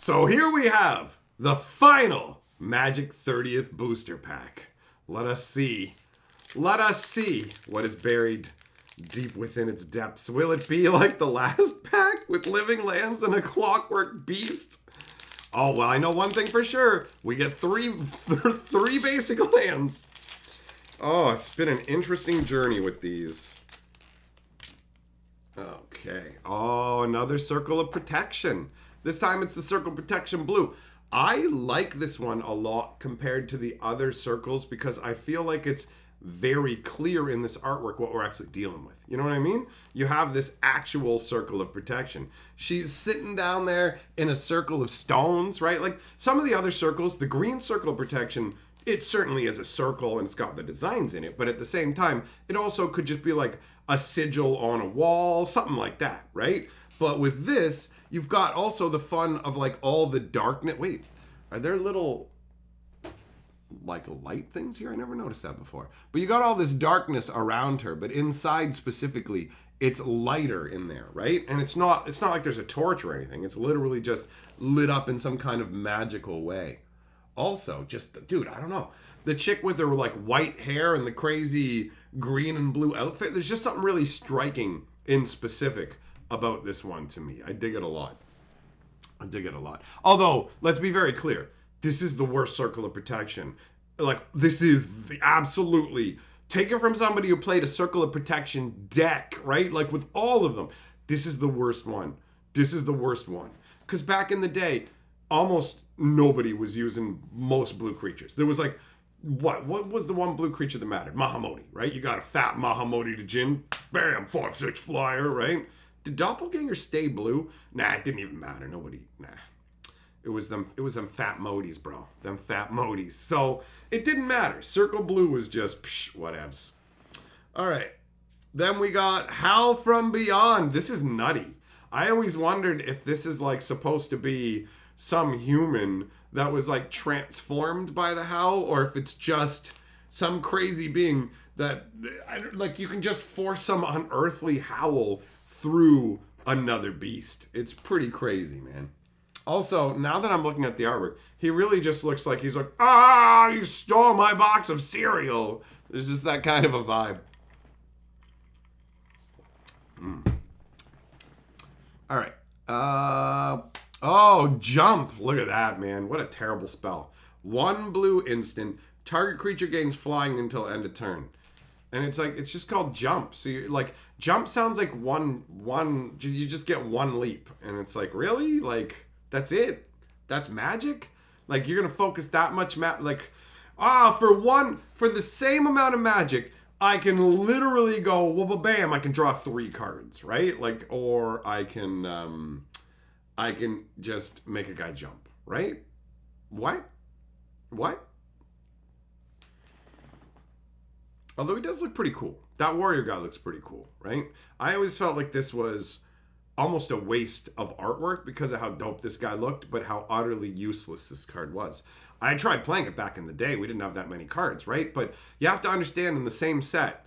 So here we have the final Magic 30th booster pack. Let us see. Let us see what is buried deep within its depths. Will it be like the last pack with living lands and a clockwork beast? Oh, well, I know one thing for sure. We get three basic lands. Oh, it's been an interesting journey with these. Okay. Oh, another Circle of Protection. This time it's the Circle Protection Blue. I like this one a lot compared to the other circles because I feel like it's very clear in this artwork what we're actually dealing with. You know what I mean? You have this actual Circle of Protection. She's sitting down there in a circle of stones, right? Like some of the other circles, the green Circle of Protection, it certainly is a circle and it's got the designs in it, but at the same time, it also could just be like a sigil on a wall, something like that, right? But with this, you've got also the fun of like all the darkness. Wait, are there little like light things here? I never noticed that before. But you got all this darkness around her, but inside specifically, it's lighter in there, right? And it's not like there's a torch or anything. It's literally just lit up in some kind of magical way. Also, just, dude, I don't know. The chick with her like white hair and the crazy green and blue outfit, there's just something really striking in specific about this one to me. I dig it a lot. Although, let's be very clear. This is the worst Circle of Protection. Like, this is the absolutely... Take it from somebody who played a Circle of Protection deck, right? Like, with all of them. This is the worst one. Because back in the day, almost nobody was using most blue creatures. There was like... What was the one blue creature that mattered? Mahamoti, right? You got a fat Mahamoti to Jin. Bam! 5/6 flyer, right? Did Doppelganger stay blue? Nah, it didn't even matter. Nah. It was them fat Modis, bro. Them fat Modis. So it didn't matter. Circle Blue was just whatevs. All right. Then we got Howl from Beyond. This is nutty. I always wondered if this is like supposed to be some human that was like transformed by the Howl, or if it's just some crazy being that like you can just force some unearthly howl through another beast. It's pretty crazy, man. Also, now that I'm looking at the artwork, he really just looks like he's like, you stole my box of cereal. There's just that kind of a vibe. All right. Jump. Look at that, man. What a terrible spell. 1 blue instant. Target creature gains flying until end of turn. And it's like, it's just called jump. So you like, jump sounds like one, you just get 1 leap. And it's like, really? Like, that's it? That's magic? Like, you're going to focus that much for the same amount of magic, I can literally go, well, bam, I can draw 3 cards, right? Like, or I can just make a guy jump, right? What? Although he does look pretty cool. That warrior guy looks pretty cool, right? I always felt like this was almost a waste of artwork because of how dope this guy looked, but how utterly useless this card was. I tried playing it back in the day. We didn't have that many cards, right? But you have to understand in the same set,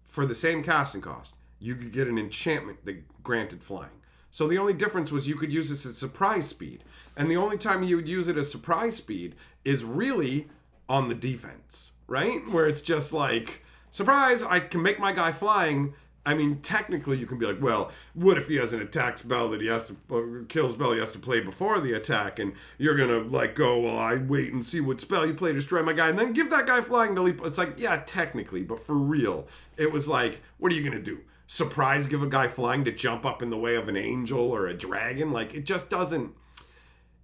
for the same casting cost, you could get an enchantment that granted flying. So the only difference was you could use this at surprise speed. And the only time you would use it as surprise speed is really on the defense, right? Where it's just like, surprise, I can make my guy flying. I mean, technically you can be like, well, what if he has an attack spell that he has to, kill spell he has to play before the attack, and you're going to like go, well, I wait and see what spell you play to destroy my guy, and then give that guy flying to leap. It's like, yeah, technically, but for real, it was like, what are you going to do? Surprise give a guy flying to jump up in the way of an angel or a dragon? Like, it just doesn't,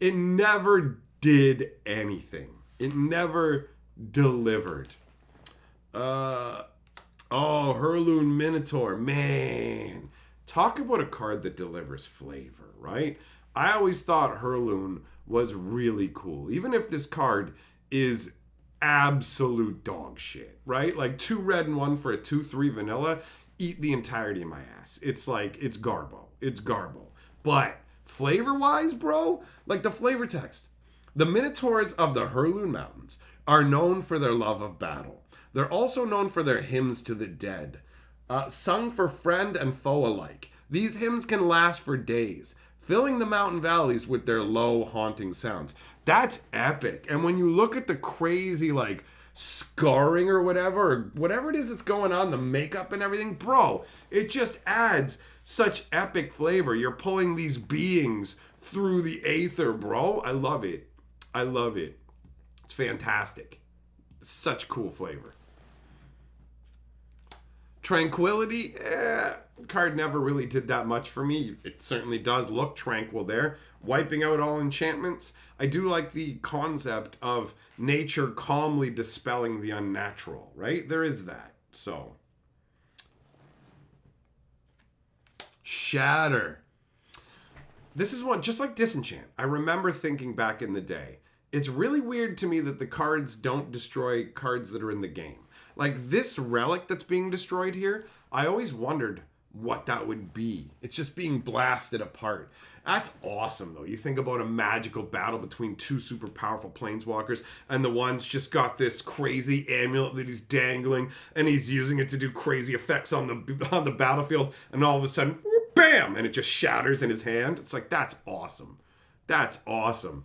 it never did anything. It never delivered. Heirloom Minotaur. Man, talk about a card that delivers flavor, right? I always thought Heirloom was really cool. Even if this card is absolute dog shit, right? Like 2 red and 1 for a 2/3 vanilla, eat the entirety of my ass. It's like, it's garbo. But flavor-wise, bro, like the flavor text. The Minotaurs of the Heirloom Mountains are known for their love of battle. They're also known for their hymns to the dead, sung for friend and foe alike. These hymns can last for days. filling the mountain valleys with their low, haunting sounds. That's epic. And when you look at the crazy, like, scarring or whatever it is that's going on, the makeup and everything, bro, it just adds such epic flavor. You're pulling these beings through the aether, bro. I love it. I love it. It's fantastic. Such cool flavor. Tranquility, card never really did that much for me. It certainly does look tranquil there. Wiping out all enchantments. I do like the concept of nature calmly dispelling the unnatural, right? There is that. So, Shatter. This is one, just like Disenchant. I remember thinking back in the day, it's really weird to me that the cards don't destroy cards that are in the game. Like this relic that's being destroyed here, I always wondered what that would be. It's just being blasted apart. That's awesome, though. You think about a magical battle between two super powerful planeswalkers, and the one's just got this crazy amulet that he's dangling, and he's using it to do crazy effects on the battlefield, and all of a sudden, bam, and it just shatters in his hand. It's like, that's awesome. That's awesome.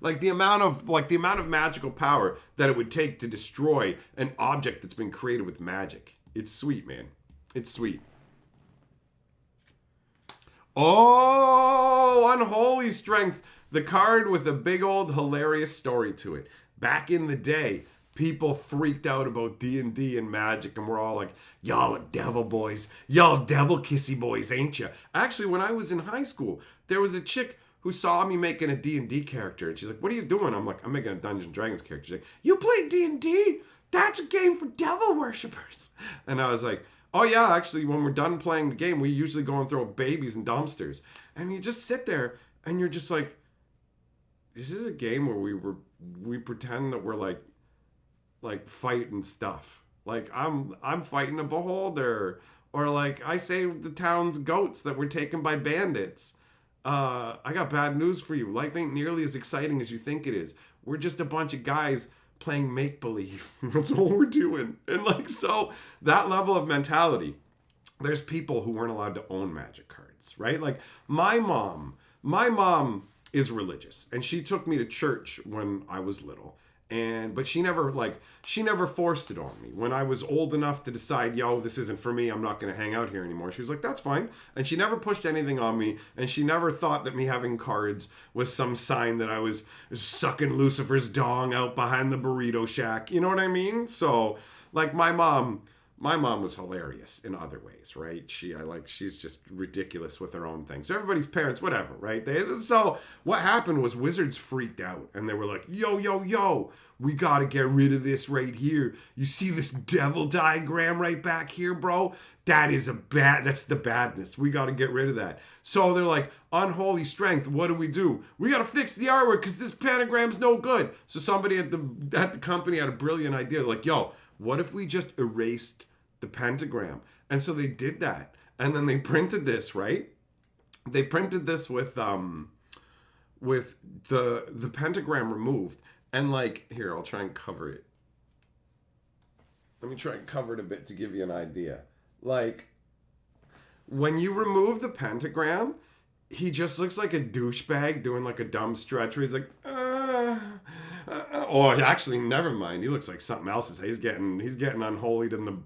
Like the amount of magical power that it would take to destroy an object that's been created with magic. It's sweet, man. It's sweet. Oh, Unholy Strength. The card with a big old hilarious story to it. Back in the day, people freaked out about D&D and magic, and we're all like, y'all are devil boys. Y'all devil kissy boys, ain't ya? Actually, when I was in high school, there was a chick who saw me making a D&D character, and she's like, what are you doing? I'm like, I'm making a Dungeons & Dragons character. She's like, you play D&D? That's a game for devil worshippers. And I was like, oh yeah, actually, when we're done playing the game, we usually go and throw babies in dumpsters. And you just sit there, and you're just like, this is a game where we pretend that we're like fighting stuff. Like I'm fighting a beholder, or like I saved the town's goats that were taken by bandits. I got bad news for you. Life ain't nearly as exciting as you think it is. We're just a bunch of guys playing make-believe. That's all we're doing. And like, so that level of mentality, there's people who weren't allowed to own magic cards, right? Like my mom is religious, and she took me to church when I was little. But she never forced it on me. When I was old enough to decide, yo, this isn't for me, I'm not going to hang out here anymore, she was like, that's fine. And she never pushed anything on me, and she never thought that me having cards was some sign that I was sucking Lucifer's dong out behind the burrito shack. You know what I mean? So, like, my mom was hilarious in other ways, right? She's just ridiculous with her own things. So everybody's parents, whatever, right? So what happened was Wizards freaked out, and they were like, yo, we got to get rid of this right here. You see this devil diagram right back here, bro? That's the badness. We got to get rid of that. So they're like, Unholy Strength, what do? We got to fix the artwork because this pentagram's no good. So somebody at the company had a brilliant idea. Like, yo, what if we just erased the pentagram? And so they did that. And then they printed this, right? They printed this with the pentagram removed. And like, here, I'll try and cover it. Let me try and cover it a bit to give you an idea. Like, when you remove the pentagram, he just looks like a douchebag doing like a dumb stretch where he's like, oh, actually, never mind. He looks like something else. He's getting unholied in the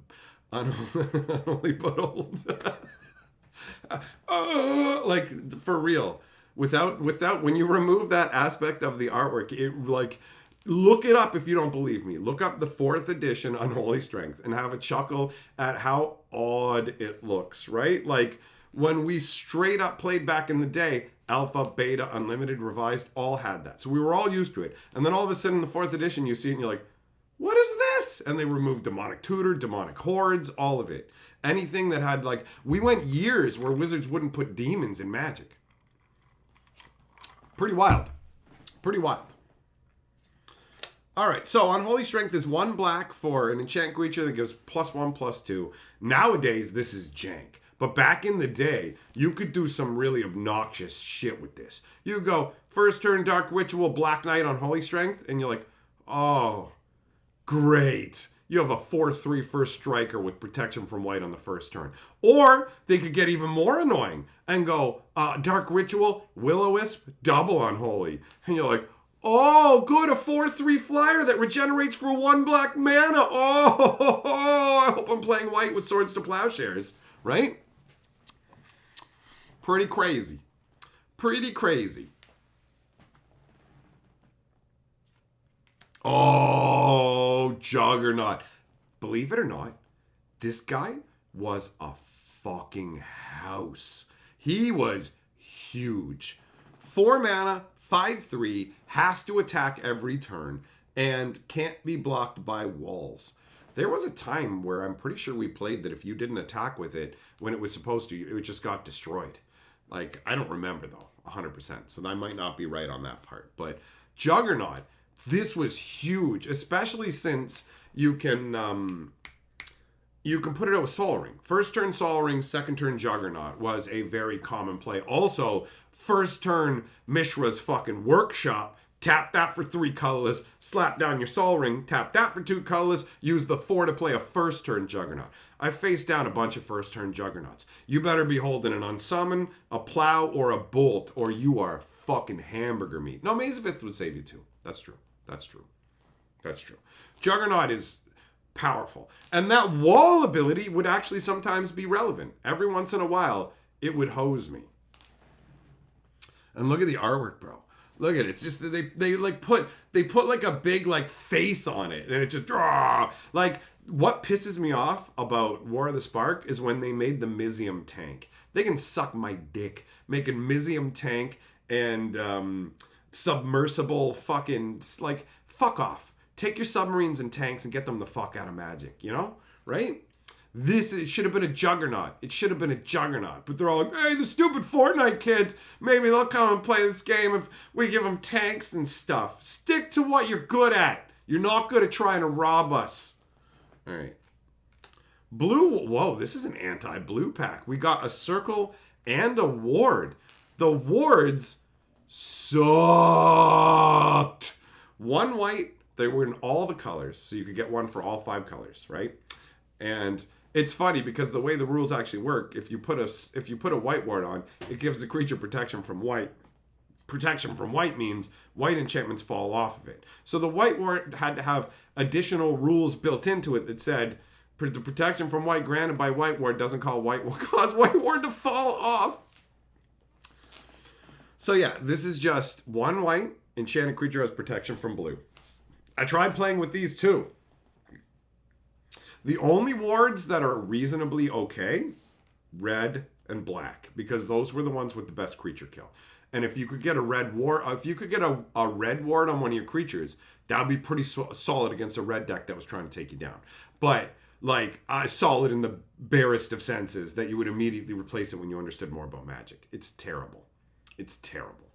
unholy but old. Like, for real. Without when you remove that aspect of the artwork, it like, look it up if you don't believe me. Look up the 4th edition Unholy Strength and have a chuckle at how odd it looks, right? Like, when we straight up played back in the day, Alpha, Beta, Unlimited, Revised, all had that. So we were all used to it. And then all of a sudden in the 4th edition, you see it and you're like, what is this? And they removed Demonic Tutor, Demonic Hordes, all of it. Anything that had, like, we went years where Wizards wouldn't put demons in Magic. Pretty wild. Pretty wild. All right, so Unholy Strength is 1 black for an enchant creature that gives +1/+2. Nowadays, this is jank. But back in the day, you could do some really obnoxious shit with this. You go, first turn Dark Ritual, Black Knight, Unholy Strength, and you're like, oh, great. you have a 4/3 first striker with protection from white on the first turn. Or they could get even more annoying and go Dark Ritual, Will-O-Wisp, double Unholy. And you're like, oh, good, a 4/3 flyer that regenerates for 1 black mana. Oh, I hope I'm playing white with Swords to Plowshares, right? Pretty crazy. Pretty crazy. Oh, Juggernaut. Believe it or not, this guy was a fucking house. He was huge. 4 mana, 5/3, has to attack every turn, and can't be blocked by walls. There was a time where I'm pretty sure we played that if you didn't attack with it when it was supposed to, it just got destroyed. Like, I don't remember though, 100%. So I might not be right on that part. But Juggernaut, this was huge, especially since you can put it out with Sol Ring. First turn Sol Ring, second turn Juggernaut was a very common play. Also, first turn Mishra's fucking Workshop. Tap that for 3 colorless, slap down your Sol Ring, tap that for 2 colorless, use the 4 to play a first turn Juggernaut. I faced down a bunch of first turn Juggernauts. You better be holding an Unsummon, a Plow, or a Bolt, or you are fucking hamburger meat. No, Maze of Ith would save you too. That's true. That's true. That's true. Juggernaut is powerful. And that wall ability would actually sometimes be relevant. Every once in a while, it would hose me. And look at the artwork, bro. Look at it. It's just that they put like a big like face on it, and it just like what pisses me off about War of the Spark is when they made the Mizium tank. They can suck my dick making Mizium tank and submersible fucking like fuck off. Take your submarines and tanks and get them the fuck out of Magic, you know? Right? It should have been a Juggernaut. It should have been a Juggernaut. But they're all like, hey, the stupid Fortnite kids, maybe they'll come and play this game if we give them tanks and stuff. Stick to what you're good at. You're not good at trying to rob us. All right. Blue, whoa, this is an anti-blue pack. We got a circle and a ward. The wards sucked. 1 white, they were in all the colors, so you could get one for all 5 colors, right? And it's funny because the way the rules actually work, if you put a white ward on, it gives the creature protection from white. Protection from white means white enchantments fall off of it. So the white ward had to have additional rules built into it that said the protection from white granted by white ward doesn't cause white ward to fall off. So yeah, this is just 1 white, enchanted creature has protection from blue. I tried playing with these too. The only wards that are reasonably okay, red and black, because those were the ones with the best creature kill. And if you could get a red ward, if you could get a red ward on one of your creatures, that would be pretty solid against a red deck that was trying to take you down. But like solid in the barest of senses that you would immediately replace it when you understood more about Magic. It's terrible. It's terrible.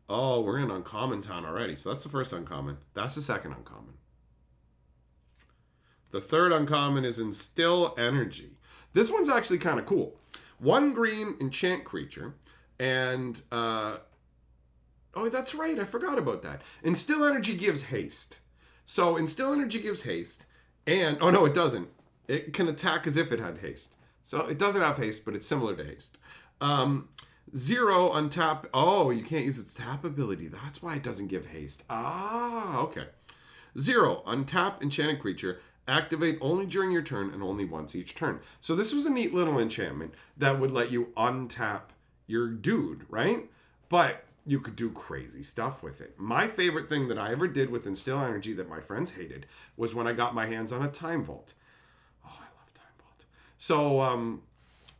Oh, we're in Uncommon Town already. So that's the first uncommon. That's the second uncommon. The third uncommon is Instill Energy. This one's actually kind of cool. 1 green enchant creature. And, oh, that's right. I forgot about that. Instill Energy gives haste. So Instill Energy gives haste. And, oh no, it doesn't. It can attack as if it had haste. So it doesn't have haste, but it's similar to haste. 0 untap. Oh, you can't use its tap ability. That's why it doesn't give haste. Ah, okay. 0 untap enchanted creature. Activate only during your turn and only once each turn. So this was a neat little enchantment that would let you untap your dude, right? But you could do crazy stuff with it. My favorite thing that I ever did with Instill Energy that my friends hated was when I got my hands on a Time Vault. Oh, I love Time Vault. So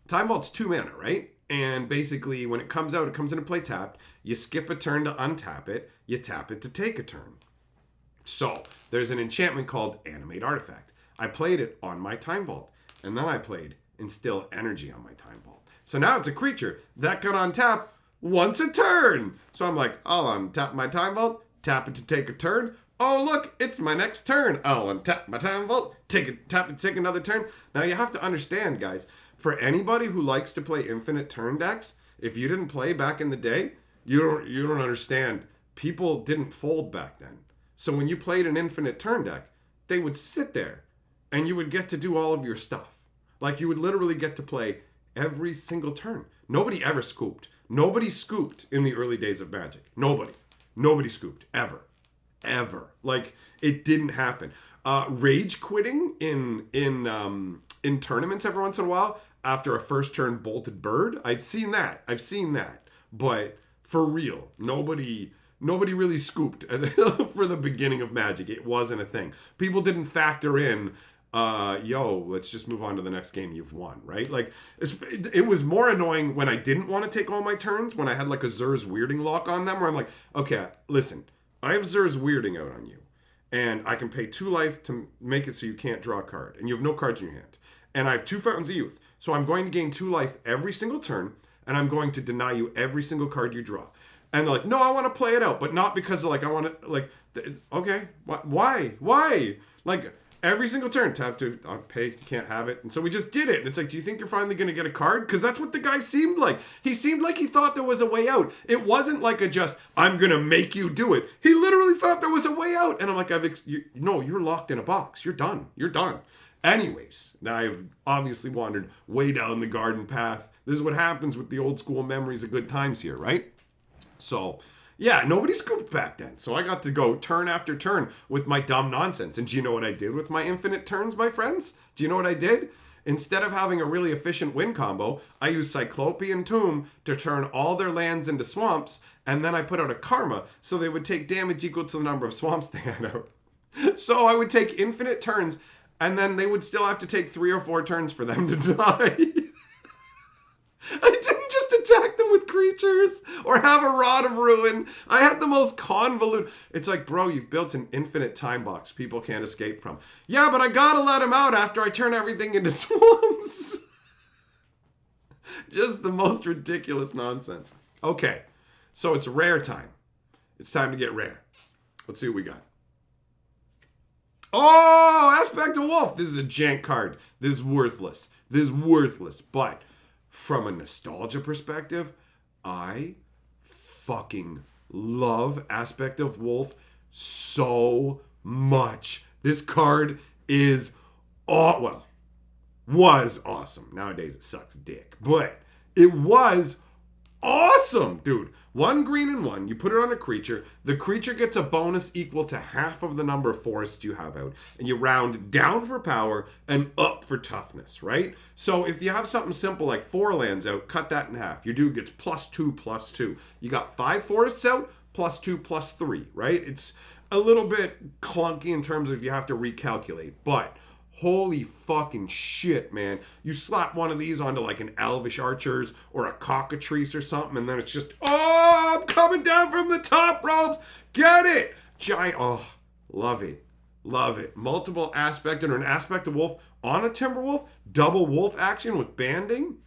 Time Vault's 2 mana, right? And basically when it comes out, it comes into play tapped. You skip a turn to untap it. You tap it to take a turn. So there's an enchantment called Animate Artifact. I played it on my Time Vault. And then I played Instill Energy on my Time Vault. So now it's a creature that can untap once a turn. So I'm like, I'll untap my Time Vault, tap it to take a turn. Oh, look, it's my next turn. I'll untap my Time Vault, tap it to take another turn. Now you have to understand, guys, for anybody who likes to play infinite turn decks, if you didn't play back in the day, you don't understand. People didn't fold back then. So when you played an infinite turn deck, they would sit there and you would get to do all of your stuff. Like you would literally get to play every single turn. Nobody ever scooped. Nobody scooped in the early days of Magic. Nobody scooped ever. Like it didn't happen. Rage quitting in tournaments every once in a while after a first turn bolted bird. I've seen that. But for real, nobody really scooped for the beginning of Magic. It wasn't a thing. People didn't factor in, let's just move on to the next game. You've won, right? Like, it was more annoying when I didn't want to take all my turns, when I had like a Zur's Weirding lock on them, where I'm like, okay, listen, I have Zur's Weirding out on you, and I can pay 2 life to make it so you can't draw a card, and you have no cards in your hand. And I have 2 Fountains of Youth, so I'm going to gain 2 life every single turn, and I'm going to deny you every single card you draw. And they're like, no, I want to play it out, but not because of like, I want to, like, okay, why? Like, every single turn, tap to pay, can't have it. And so we just did it. And it's like, do you think you're finally going to get a card? Because that's what the guy seemed like. He seemed like he thought there was a way out. It wasn't like a just, I'm going to make you do it. He literally thought there was a way out. And I'm like, no, you're locked in a box. You're done. Anyways, now I've obviously wandered way down the garden path. This is what happens with the old school memories of good times here, right? So, yeah, nobody scooped back then. So I got to go turn after turn with my dumb nonsense. And do you know what I did with my infinite turns, my friends? Do you know what I did? Instead of having a really efficient win combo, I used Cyclopean Tomb to turn all their lands into swamps, and then I put out a Karma so they would take damage equal to the number of swamps they had out. So I would take infinite turns, and then they would still have to take 3 or 4 turns for them to die. I didn't just attack them with creatures or have a Rod of Ruin. I had the most convoluted. It's like, bro, you've built an infinite time box people can't escape from. Yeah, but I gotta let them out after I turn everything into swamps. Just the most ridiculous nonsense. Okay, so it's rare time. It's time to get rare. Let's see what we got. Oh, Aspect of Wolf. This is a jank card. This is worthless. But from a nostalgia perspective, I fucking love Aspect of Wolf so much. This card is, was awesome. Nowadays it sucks dick, but it was awesome, dude. 1 green and 1. You put it on a creature. The creature gets a bonus equal to half of the number of forests you have out. And you round down for power and up for toughness, right? So if you have something simple like 4 lands out, cut that in half. Your dude gets +2/+2. You got 5 forests out, +2/+3, right? It's a little bit clunky in terms of you have to recalculate, but holy fucking shit, man. You slap one of these onto like an Elvish Archers or a Cockatrice or something, and then it's just, oh, I'm coming down from the top ropes. Get it. Giant, love it. Multiple aspect or an Aspect of Wolf on a Timberwolf. Double wolf action with banding.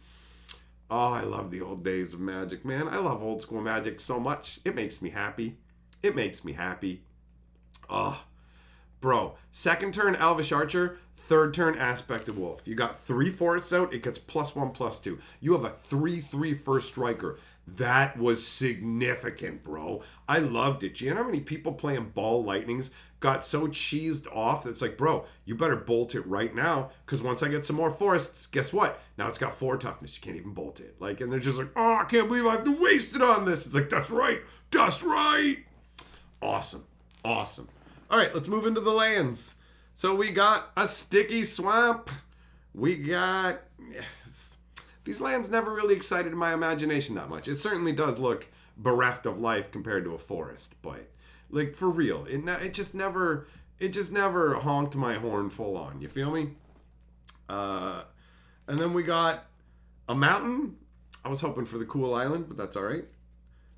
Oh, I love the old days of Magic, man. I love old school Magic so much. It makes me happy. Oh, bro. 2nd turn Elvish Archer. 3rd turn Aspect of Wolf. You got 3 forests out. It gets +1/+2. You have a 3/3 first striker. That was significant, bro. I loved it. Do you know how many people playing Ball Lightnings got so cheesed off that it's like, bro, you better bolt it right now, because once I get some more forests, guess what? Now it's got 4 toughness. You can't even bolt it. Like, and they're just like, oh, I can't believe I have to waste it on this. It's like, that's right. Awesome. All right, let's move into the lands. So we got a Sticky Swamp. We got... These lands never really excited my imagination that much. It certainly does look bereft of life compared to a forest, but like for real, it just never honked my horn full on. You feel me? And then we got a mountain. I was hoping for the cool island, but that's all right.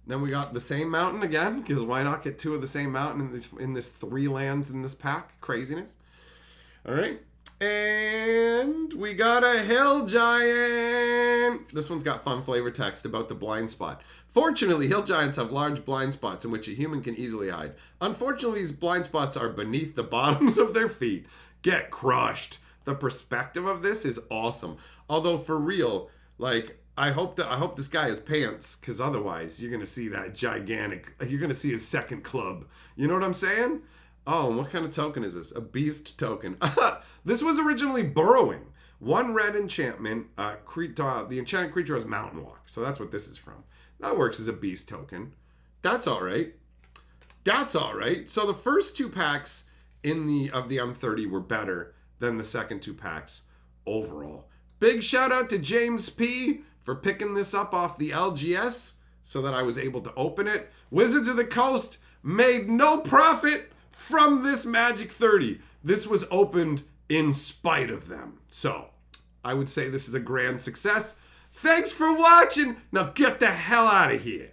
Then we got the same mountain again, because why not get 2 of the same mountain in this 3 lands in this pack? Craziness. All right. And we got a Hill Giant. This one's got fun flavor text about the blind spot. Fortunately, Hill Giants have large blind spots in which a human can easily hide. Unfortunately, these blind spots are beneath the bottoms of their feet. Get crushed. The perspective of this is awesome. Although for real, like, I hope this guy has pants, because otherwise you're gonna see that gigantic. You're gonna see his second club. You know what I'm saying? Oh, and what kind of token is this? A beast token. This was originally burrowing. One red enchantment. The enchanted creature has mountain walk. So that's what this is from. That works as a beast token. That's all right. That's all right. So the first two packs of the M30 were better than the second two packs overall. Big shout out to James P for picking this up off the LGS so that I was able to open it. Wizards of the Coast made no profit from this Magic 30. This was opened in spite of them. So I would say this is a grand success. Thanks for watching. Now get the hell out of here.